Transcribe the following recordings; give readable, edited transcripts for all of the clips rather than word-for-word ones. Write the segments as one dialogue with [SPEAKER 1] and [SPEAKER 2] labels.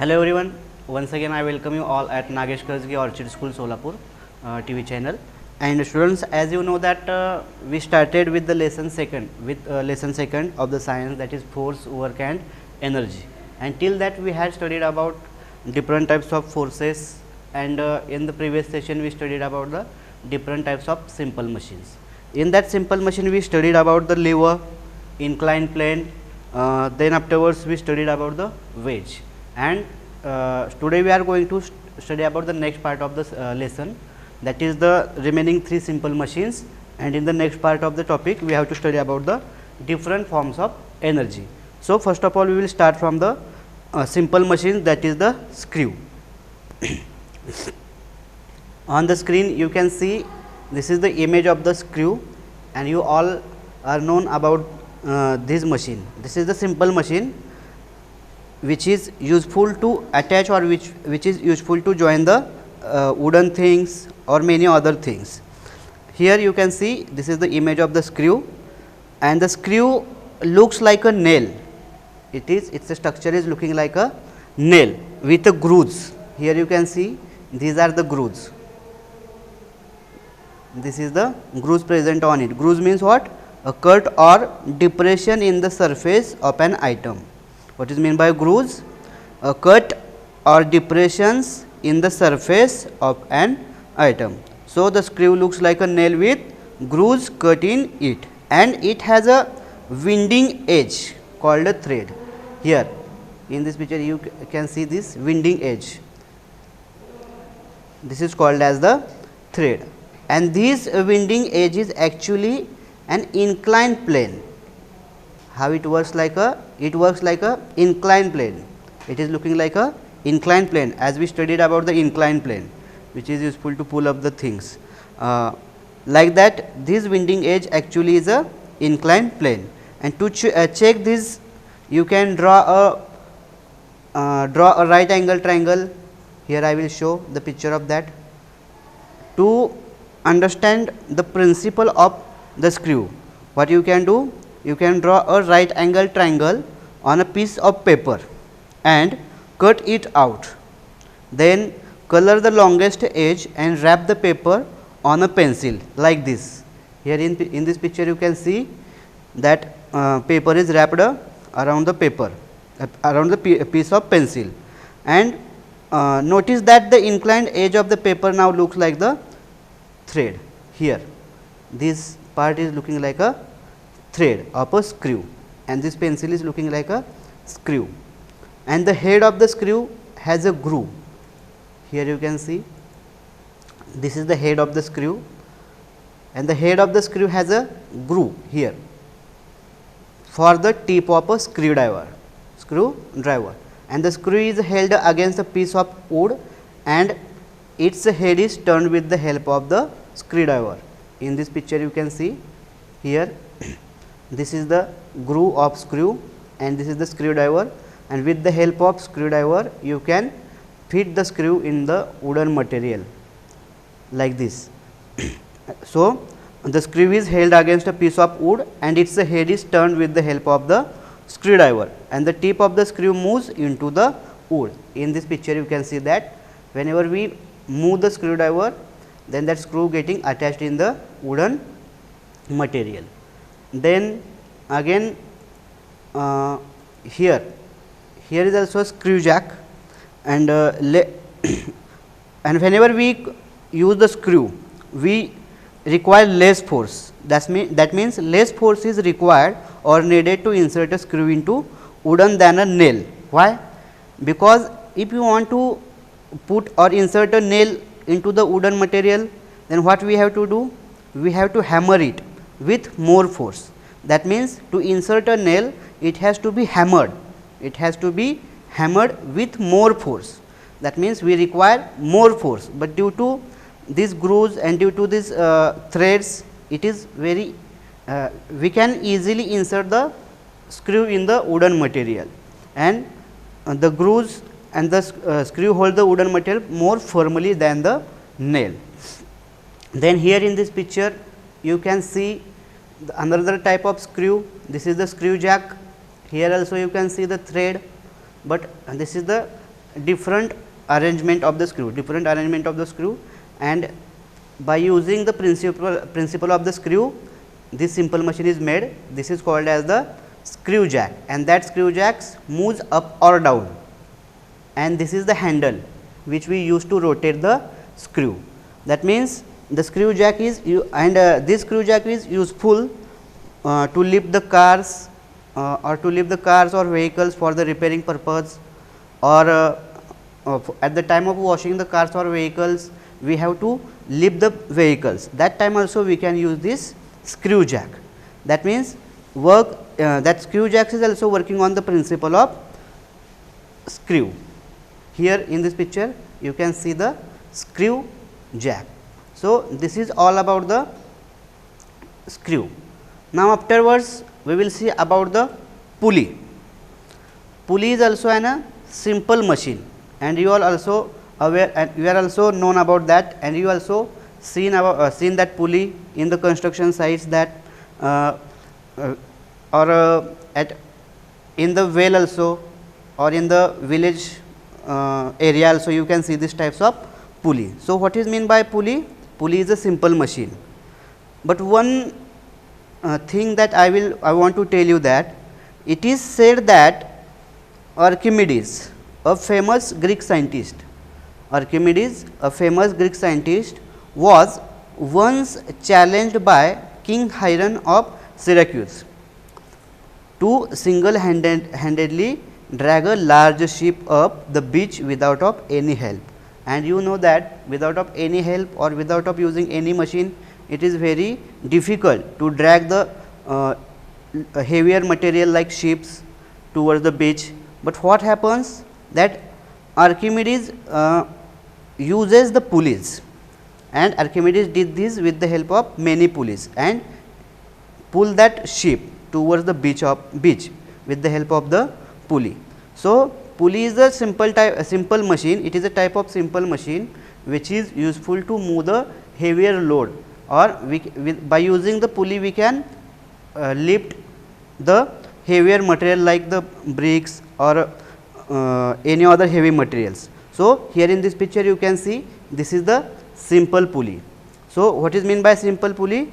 [SPEAKER 1] Hello everyone, once again I welcome you all at Nagesh Karzgi Orchid School Solapur TV channel. And students, as you know that we started with the lesson second of the science, that is force, work and energy. And till that we had studied about different types of forces, and in the previous session we studied about the different types of simple machines. In that simple machine we studied about the lever, inclined plane, then afterwards we studied about the wedge. And today we are going to study about the next part of this lesson, that is the remaining three simple machines. And in the next part of the topic we have to study about the different forms of energy. So first of all we will start from the simple machine, that is the screw. On the screen you can see this is the image of the screw, and you all are known about this machine. This is the simple machine which is useful to attach, or which is useful to join the wooden things or many other things. Here you can see this is the image of the screw, and the screw looks like a nail. Its structure is looking like a nail with a grooves. Here you can see these are the grooves. This is the grooves present on it. Grooves means what? A cut or depression in the surface of an item. What is meant by grooves? A cut or depressions in the surface of an item. So the screw looks like a nail with grooves cut in it, and it has a winding edge called a thread. Here in this picture you can see this winding edge. This is called as the thread, and this winding edge is actually an inclined plane. How it works like a? It works like a inclined plane. It is looking like a inclined plane, as we studied about the inclined plane, which is useful to pull up the things. Like that, this winding edge actually is a inclined plane. And to check this, you can draw a right angle triangle. Here I will show the picture of that. To understand the principle of the screw, what you can do? You can draw a right angle triangle on a piece of paper and cut it out. Then color the longest edge and wrap the paper on a pencil like this. Here in this picture you can see that paper is wrapped around the paper, around the piece of pencil, and notice that the inclined edge of the paper now looks like the thread. Here this part is looking like a thread of a screw, and this pencil is looking like a screw, and the head of the screw has a groove. Here you can see this is the head of the screw, and the head of the screw has a groove here for the tip of a screwdriver, and the screw is held against a piece of wood, and its head is turned with the help of the screwdriver. In this picture you can see here this is the groove of screw, and this is the screwdriver, and with the help of screwdriver you can fit the screw in the wooden material like this. So the screw is held against a piece of wood, and its head is turned with the help of the screwdriver, and the tip of the screw moves into the wood. In this picture you can see that whenever we move the screwdriver, then that screw getting attached in the wooden material. Then again here is also a screw jack, and and whenever we use the screw we require less force. That means less force is required or needed to insert a screw into wooden than a nail. Why? Because if you want to put or insert a nail into the wooden material, then what we have to do? We have to hammer it with more force. That means to insert a nail it has to be hammered. It has to be hammered with more force. That means we require more force, but due to these grooves and due to these threads, it is very we can easily insert the screw in the wooden material, and the grooves and the screw hold the wooden material more firmly than the nail. Then here in this picture you can see another type of screw. This is the screw jack. Here also you can see the thread, but this is the different arrangement of the screw, and by using the principle of the screw, this simple machine is made. This is called as the screw jack, and that screw jacks moves up or down, and this is the handle which we use to rotate the screw. That means the screw jack is this screw jack is useful to lift the cars or vehicles for the repairing purpose, or at the time of washing the cars or vehicles we have to lift the vehicles. That time also we can use this screw jack. That means that screw jack is also working on the principle of screw. Here in this picture you can see the screw jack. So, this is all about the screw. Now, afterwards we will see about the pulley. Pulley is also a simple machine, and you are also aware, and you are also known about that, and you also seen that pulley in the construction sites, that in the well also, or in the village area also you can see these types of pulley. So, what is mean by pulley? Pulley is a simple machine, but one thing that I want to tell you, that it is said that Archimedes, a famous Greek scientist, was once challenged by King Hiram of Syracuse to single-handedly drag a large ship up the beach without of any help. And you know that without of any help or without of using any machine, it is very difficult to drag the heavier material like ships towards the beach. But what happens, that Archimedes uses the pulleys, and Archimedes did this with the help of many pulleys, and pull that ship towards the beach with the help of the pulley. So, pulley is a simple machine. It is a type of simple machine which is useful to move the heavier load, or by using the pulley we can lift the heavier material like the bricks or any other heavy materials. So, here in this picture you can see this is the simple pulley. So, what is mean by simple pulley?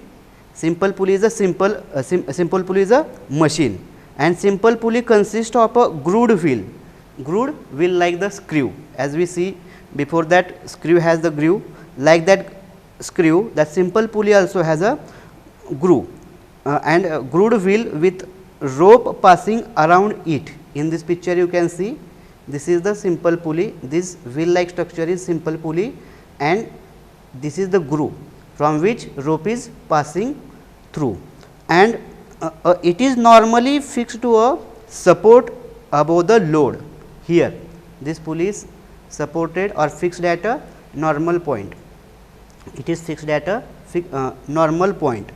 [SPEAKER 1] Simple pulley is a simple pulley is a machine, and simple pulley consists of a grooved wheel like the screw. As we see before, that screw has the groove, like that screw, that simple pulley also has a groove, and a grooved wheel with rope passing around it. In this picture you can see this is the simple pulley, this wheel like structure is simple pulley, and this is the groove from which rope is passing through, and it is normally fixed to a support above the load. Here this pulley is supported or fixed at a normal point. It is fixed at a normal point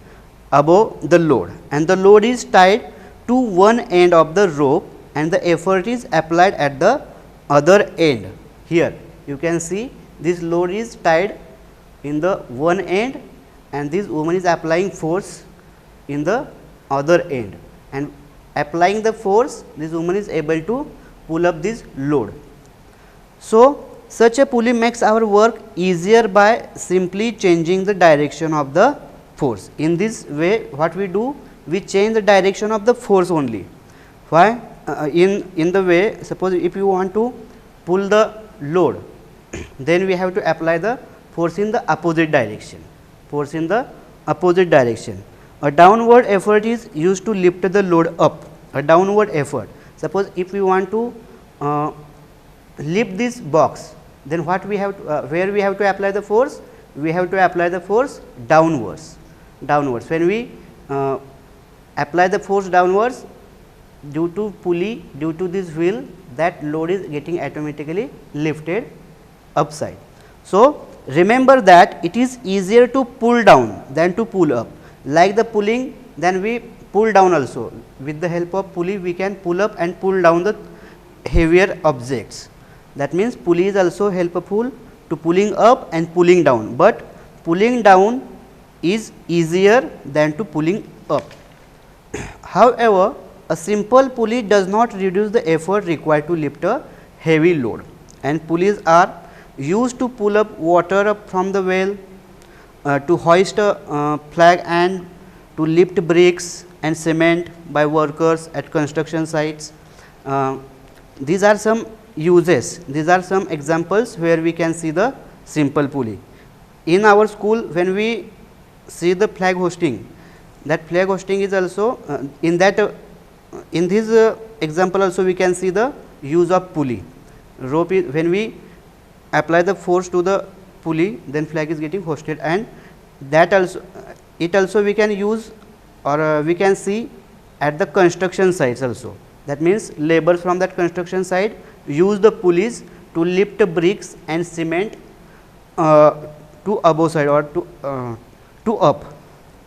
[SPEAKER 1] above the load, and the load is tied to one end of the rope, and the effort is applied at the other end. Here you can see this load is tied in the one end, and this woman is applying force in the other end, and applying the force, this woman is able to pull up this load. So, such a pulley makes our work easier by simply changing the direction of the force. In this way, what we do, we change the direction of the force only. Why? In the way, suppose if you want to pull the load, then we have to apply the force in the opposite direction. A downward effort is used to lift the load up. A downward effort. Suppose if we want to lift this box, then what we have to, where we have to apply the force? We have to apply the force downwards. When we apply the force downwards, due to pulley, due to this wheel, that load is getting automatically lifted upside. So, remember that it is easier to pull down than to pull up. Like the pulling, then we pull down also. With the help of pulley, we can pull up and pull down the heavier objects. That means pulley is also helpful to pulling up and pulling down, but pulling down is easier than to pulling up. However, a simple pulley does not reduce the effort required to lift a heavy load. and pulleys are used to pull up water up from the well, to hoist a flag, and to lift bricks and cement by workers at construction sites. These are some uses, these are some examples where we can see the simple pulley. In our school, when we see the flag hosting, that flag hosting is also in that in this example also we can see the use of pulley. Rope is, when we apply the force to the pulley, then flag is getting hosted, and that also it also we can use, or we can see at the construction sites also. That means, laborers from that construction site use the pulleys to lift bricks and cement to above side, or to up.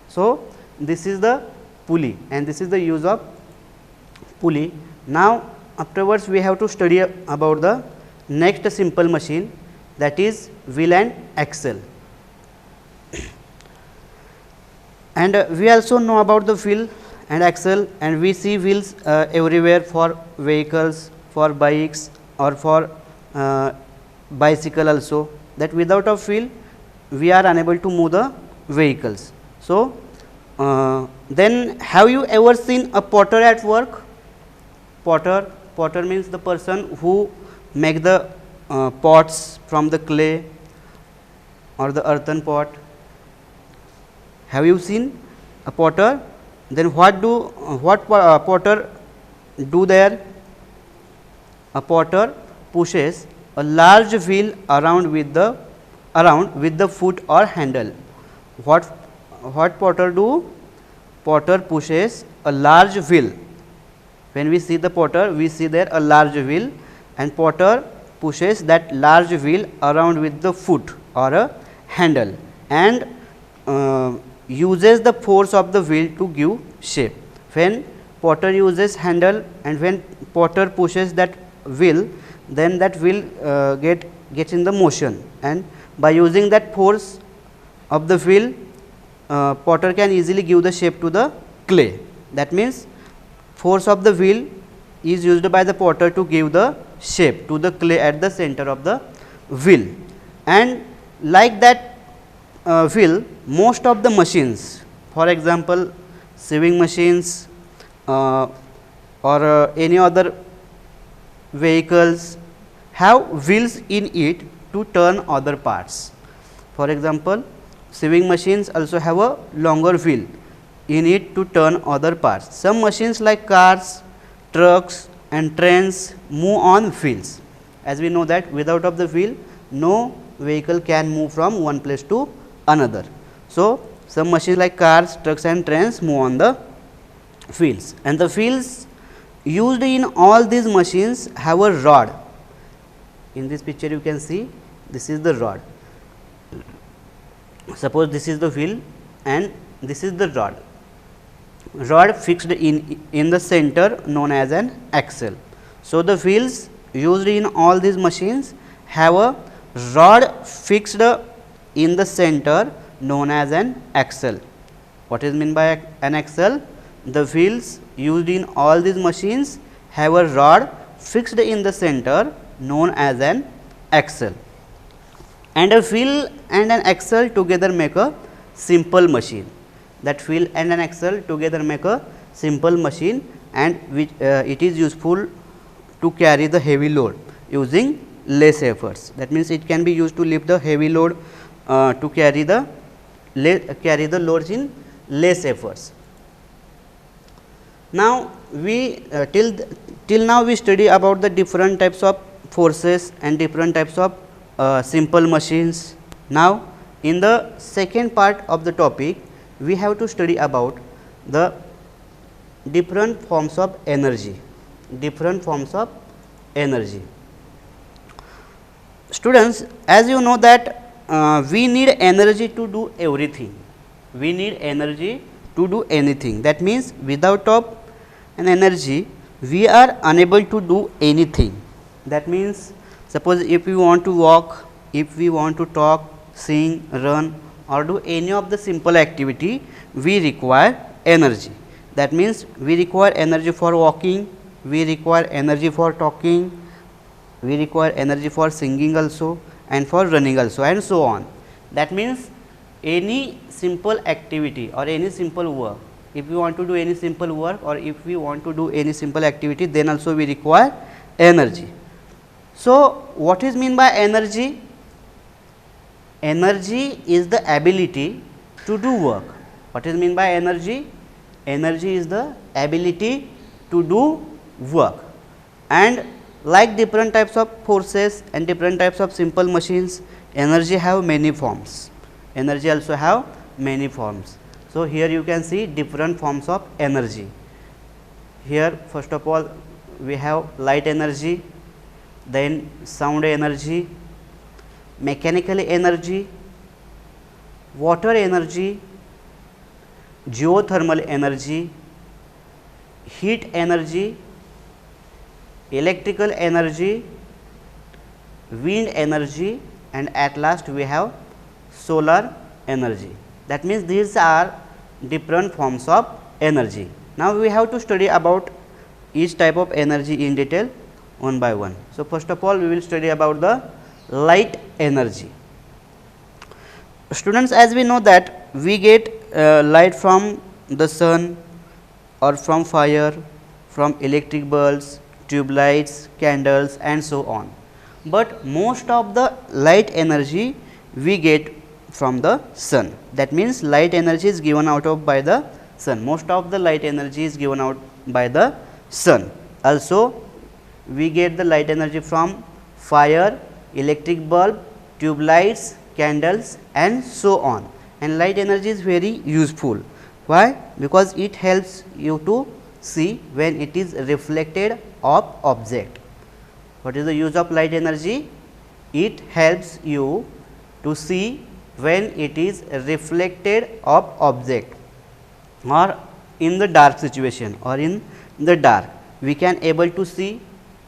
[SPEAKER 1] So, this is the pulley, and this is the use of pulley. Now, afterwards we have to study about the next simple machine, that is wheel and axle. And we also know about the wheel and axle, and we see wheels everywhere for vehicles, for bikes, or for bicycle also, that without a wheel we are unable to move the vehicles. So, then have you ever seen a potter at work? Potter means the person who make the pots from the clay or the earthen pot. Have you seen a potter? Then what potter do there? A potter pushes a large wheel around with the foot or handle. What potter do? Potter pushes a large wheel. When we see the potter, we see there a large wheel, and potter pushes that large wheel around with the foot or a handle, and uses the force of the wheel to give shape. When potter uses handle and when potter pushes that wheel, then that wheel gets in the motion, and by using that force of the wheel, potter can easily give the shape to the clay. That means, force of the wheel is used by the potter to give the shape to the clay at the center of the wheel. And like that wheel, most of the machines, for example sewing machines or any other vehicles, have wheels in it to turn other parts. For example, sewing machines also have a longer wheel in it to turn other parts. Some machines like cars, trucks and trains move on wheels. As we know that without of the wheel, no vehicle can move from one place to another. So, some machines like cars, trucks and trains move on the wheels, and the wheels used in all these machines have a rod. In this picture you can see, this is the rod. Suppose this is the wheel and this is the rod fixed in the center known as an axle. So, the wheels used in all these machines have a rod fixed in the center known as an axle. What is meant by an axle? The wheels used in all these machines have a rod fixed in the center known as an axle. And a wheel and an axle together make a simple machine. That wheel and an axle together make a simple machine, and which it is useful to carry the heavy load using less efforts. That means, it can be used to lift the heavy load to carry the loads in less efforts. Now, we till now we study about the different types of forces and different types of simple machines. Now, in the second part of the topic, we have to study about the different forms of energy. Students, as you know that we need energy to do everything. We need energy to do anything. That means, without of an energy, we are unable to do anything. That means, suppose if we want to walk, if we want to talk, sing, run or do any of the simple activity, we require energy. That means, we require energy for walking, we require energy for talking, we require energy for singing also and for running also and so on. That means, any simple activity or any simple work, if we want to do any simple work or if we want to do any simple activity, then also we require energy. So, what is mean by energy? Energy is the ability to do work. What is mean by energy? Energy is the ability to do work, and like different types of forces and different types of simple machines, energy have many forms. Energy also have many forms. So, here you can see different forms of energy. Here first of all we have light energy, then sound energy, mechanical energy, water energy, geothermal energy, heat energy, electrical energy, wind energy, and at last we have solar energy. That means, these are different forms of energy. Now, we have to study about each type of energy in detail one by one. So, first of all we will study about the light energy. Students, as we know that we get light from the sun or from fire, from electric bulbs, tube lights, candles and so on. But most of the light energy we get from the sun. That means, light energy is given out of by the sun. Most of the light energy is given out by the sun. Also, we get the light energy from fire, electric bulb, tube lights, candles and so on. And light energy is very useful. Why? Because it helps you to see when it is reflected of object. What is the use of light energy? It helps you to see when it is reflected of object or in the dark situation or in the dark. We can able to see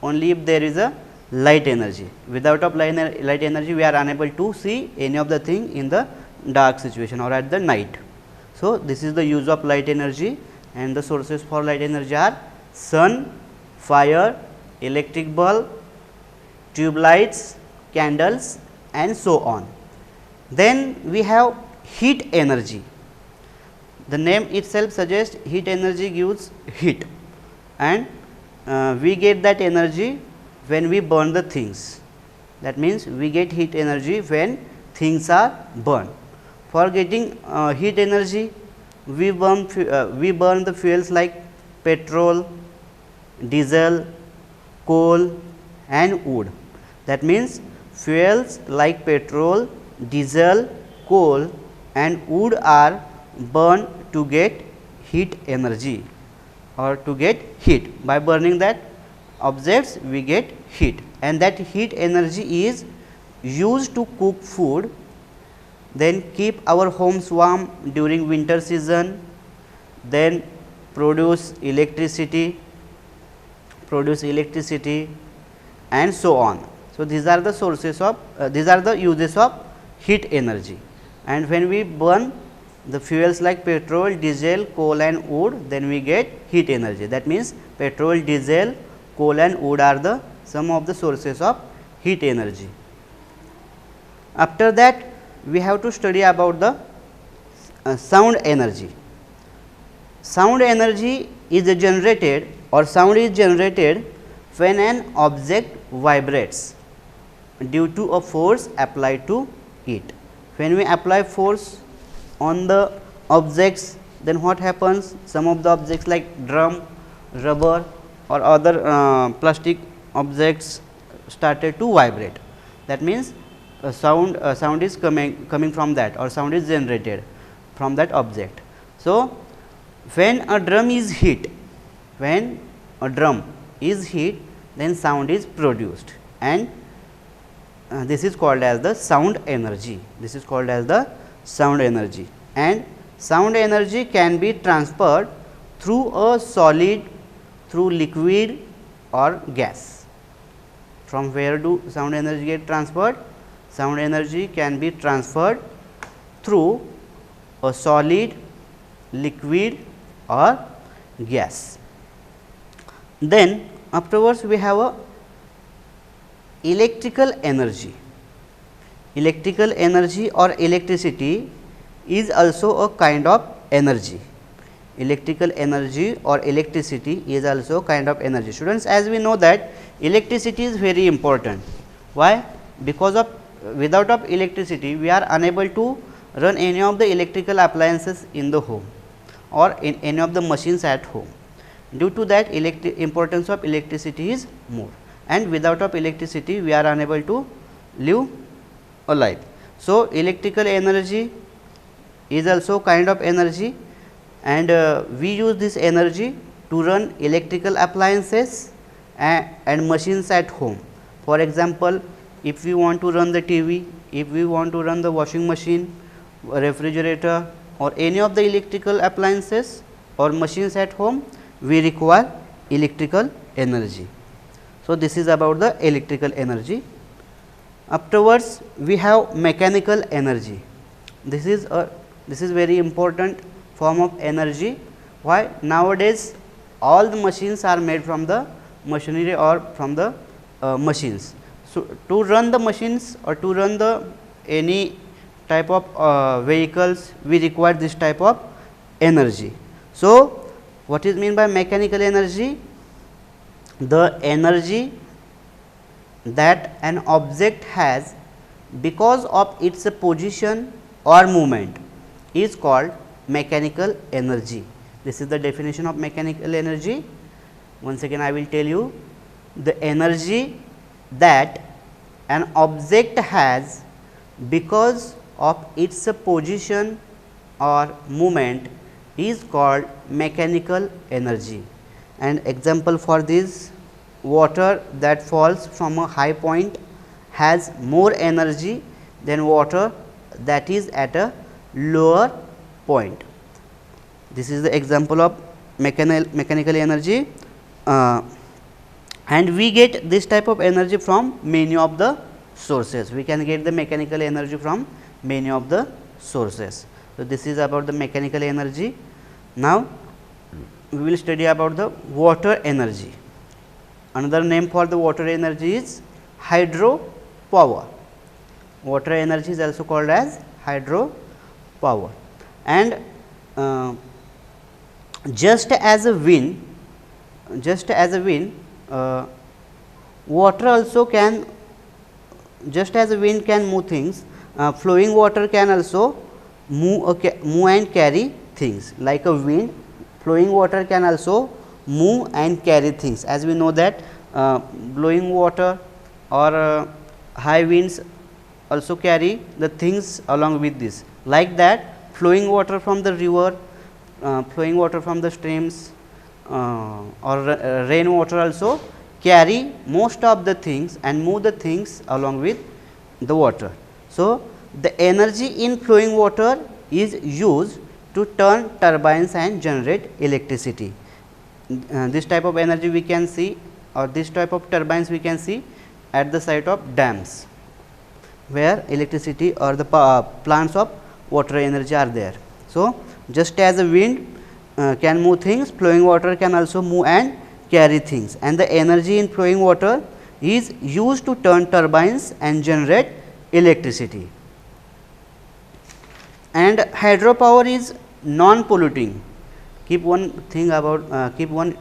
[SPEAKER 1] only if there is a light energy. Without of light energy, we are unable to see any of the thing in the dark situation or at the night. So, this is the use of light energy, and the sources for light energy are sun, fire, electric bulb, tube lights, candles and so on. Then we have heat energy. The name itself suggests heat energy gives heat, and we get that energy when we burn the things. That means, we get heat energy when things are burned. For getting heat energy, we burn the fuels like petrol, diesel, coal and wood. That means, fuels like petrol, diesel, coal and wood are burned to get heat energy or to get heat. By burning that objects, we get heat, and that heat energy is used to cook food, then keep our homes warm during winter season, then produce electricity and so on. So, these are the sources of these are the uses of heat energy, and when we burn the fuels like petrol, diesel, coal and wood, then we get heat energy. That means, petrol, diesel, coal and wood are the some of the sources of heat energy. After that, we have to study about the sound energy. Sound energy is generated or sound is generated when an object vibrates due to a force applied to it. When we apply force on the objects, then what happens? Some of the objects like drum, rubber or other plastic objects started to vibrate. That means, sound is coming from that, or sound is generated from that object. So, when a drum is hit, then sound is produced, and this is called as the sound energy. And sound energy can be transferred through a solid, through liquid or gas. From where do sound energy get transferred? Sound energy can be transferred through a solid, liquid or gas. Then afterwards, we have a electrical energy. Electrical energy or electricity is also a kind of energy. Electrical energy or electricity is also kind of energy. Students, as we know that electricity is very important. Why? Because of without of electricity we are unable to run any of the electrical appliances in the home or in any of the machines at home. Due to that, importance of electricity is more, and without of electricity we are unable to live a life. So, electrical energy is also kind of energy, and we use this energy to run electrical appliances and machines at home. For example, if we want to run the TV, if we want to run the washing machine, refrigerator or any of the electrical appliances or machines at home, we require electrical energy. So, this is about the electrical energy. Afterwards, we have mechanical energy. This is very important form of energy. Why? Nowadays, all the machines are made from the machinery or from the machines. So, to run the machines or to run the any type of vehicles, we require this type of energy. So, what is mean by mechanical energy? The energy that an object has because of its position or movement is called mechanical energy. This is the definition of mechanical energy. Once again I will tell you, the energy that an object has because of its position or movement is called mechanical energy. And example for this, water that falls from a high point has more energy than water that is at a lower point. This is the example of mechanical energy, and we get this type of energy from many of the sources. We can get the mechanical energy from many of the sources. So, this is about the mechanical energy. Now, we will study about the water energy. Another name for the water energy is hydropower. Water energy is also called as hydropower. And just as a wind, water also can, just as a wind can move things, flowing water can also move and carry things. Like a wind, flowing water can also move and carry things. As we know that blowing water or high winds also carry the things along with this. Like that, flowing water from the river, flowing water from the streams or rain water also carry most of the things and move the things along with the water. So, the energy in flowing water is used to turn turbines and generate electricity. This type of energy we can see, or this type of turbines we can see at the site of dams, where electricity or the plants of water energy are there. So, just as a wind can move things, flowing water can also move and carry things, and the energy in flowing water is used to turn turbines and generate electricity. And hydropower is non-polluting. Keep one thing about keep one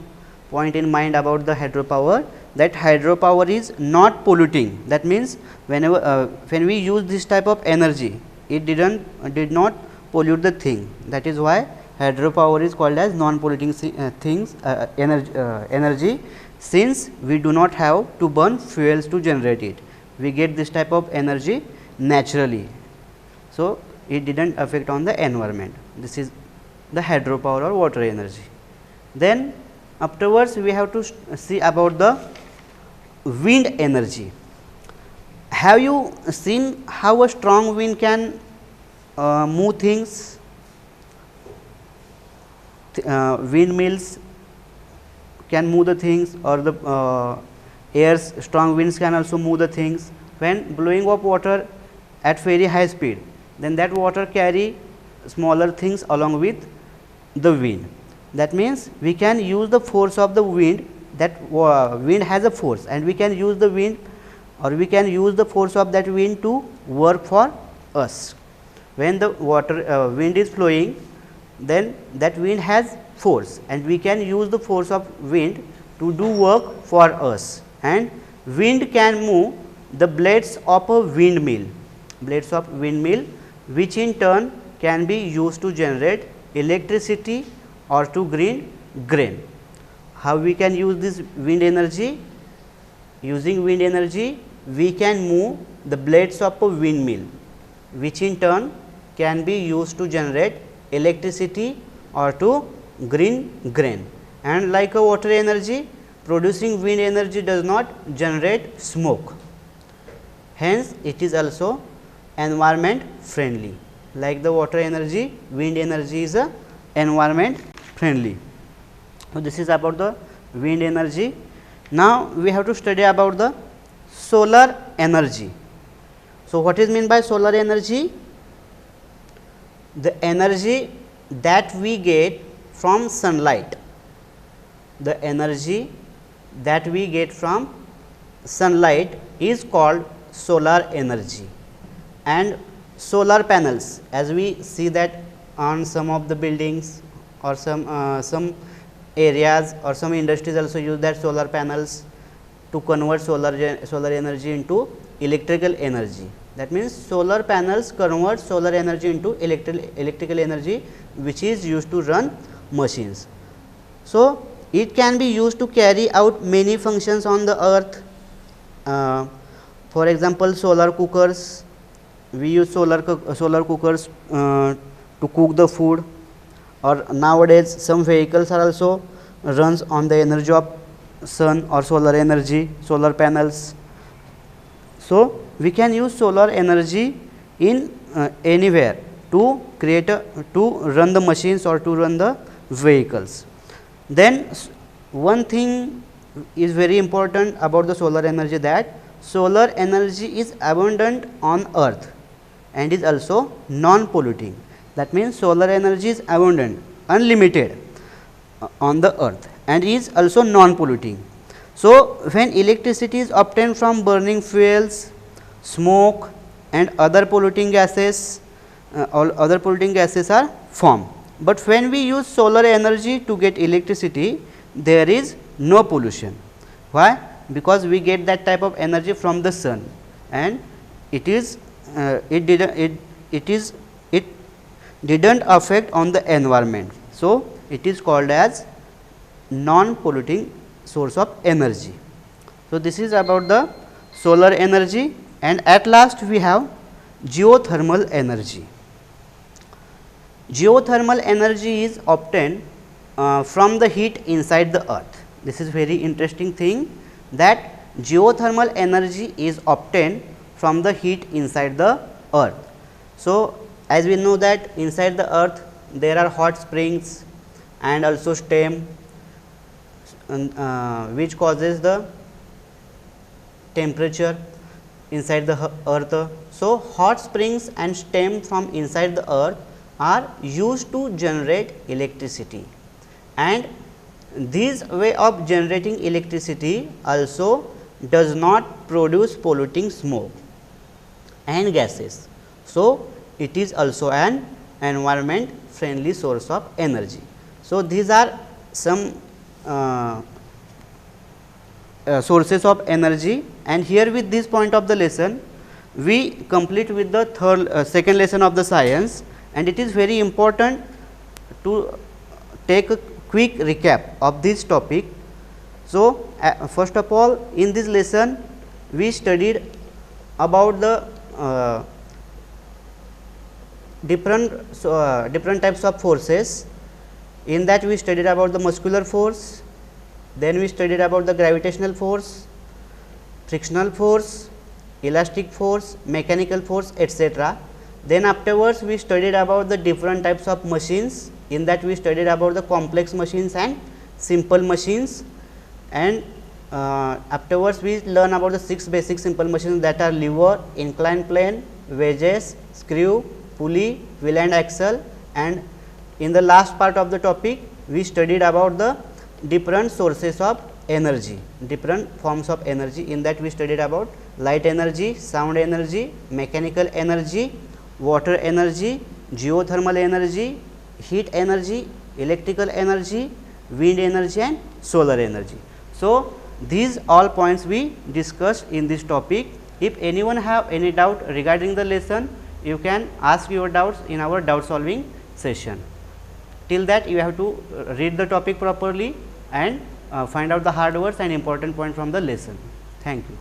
[SPEAKER 1] point in mind about the hydropower, that hydropower is not polluting. That means, whenever when we use this type of energy, it did not pollute the thing. That is why hydropower is called as non-polluting energy, since we do not have to burn fuels to generate it. We get this type of energy naturally. So, it did not affect on the environment. This is the hydropower or water energy. Then afterwards, we have to see about the wind energy. Have you seen how a strong wind can move things? Windmills can move the things, or the airs, strong winds can also move the things. When blowing of water at very high speed, then that water carry smaller things along with the wind. That means, we can use the force of the wind, that wind has a force, and we can use the wind or we can use the force of that wind to work for us. When the wind is flowing, then that wind has force, and we can use the force of wind to do work for us. And wind can move the blades of a windmill, which in turn can be used to generate electricity or to green grain. How we can use this wind energy? Using wind energy, we can move the blades of a windmill, which in turn can be used to generate electricity or to green grain. And like a water energy, producing wind energy does not generate smoke. Hence, it is also environment friendly. Like the water energy, wind energy is a environment friendly. So, this is about the wind energy. Now, we have to study about the solar energy. So, what is meant by solar energy? The energy that we get from sunlight. The energy that we get from sunlight is called solar energy. And solar panels, as we see that on some of the buildings or some areas or some industries also use that solar panels to convert solar energy into electrical energy. That means, solar panels convert solar energy into electrical energy, which is used to run machines. So, it can be used to carry out many functions on the earth. For example, solar cookers, we use solar cookers to cook the food, or nowadays some vehicles are also runs on the energy of sun or solar energy, solar panels. So, we can use solar energy in anywhere to to run the machines or to run the vehicles. Then one thing is very important about the solar energy, that solar energy is abundant on earth and is also non-polluting. That means, solar energy is abundant, unlimited on the earth and is also non-polluting. So, when electricity is obtained from burning fuels, smoke and other polluting gases, all other polluting gases are formed. But when we use solar energy to get electricity, there is no pollution. Why? Because we get that type of energy from the sun, and it didn't affect on the environment. So, it is called as non-polluting source of energy. So, this is about the solar energy, and at last we have geothermal energy. Geothermal energy is obtained from the heat inside the earth. This is very interesting thing, that geothermal energy is obtained from the heat inside the earth. So, as we know that inside the earth there are hot springs and also stem, which causes the temperature inside the earth. So, hot springs and stem from inside the earth are used to generate electricity, and this way of generating electricity also does not produce polluting smoke and gases. So, it is also an environment friendly source of energy. So, these are some sources of energy, and here with this point of the lesson we complete with the second lesson of the science, and it is very important to take a quick recap of this topic. So, first of all, in this lesson we studied about the different types of forces. In that we studied about the muscular force, then we studied about the gravitational force, frictional force, elastic force, mechanical force, etc. Then afterwards we studied about the different types of machines. In that we studied about the complex machines and simple machines, and afterwards we learn about the 6 basic simple machines, that are lever, inclined plane, wedges, screw, pulley, wheel and axle. And in the last part of the topic we studied about the different sources of energy, different forms of energy. In that we studied about light energy, sound energy, mechanical energy, water energy, geothermal energy, heat energy, electrical energy, wind energy and solar energy. So, these all points we discussed in this topic. If anyone have any doubt regarding the lesson, you can ask your doubts in our doubt solving session. Till that, you have to read the topic properly and find out the hard words and important point from the lesson. Thank you.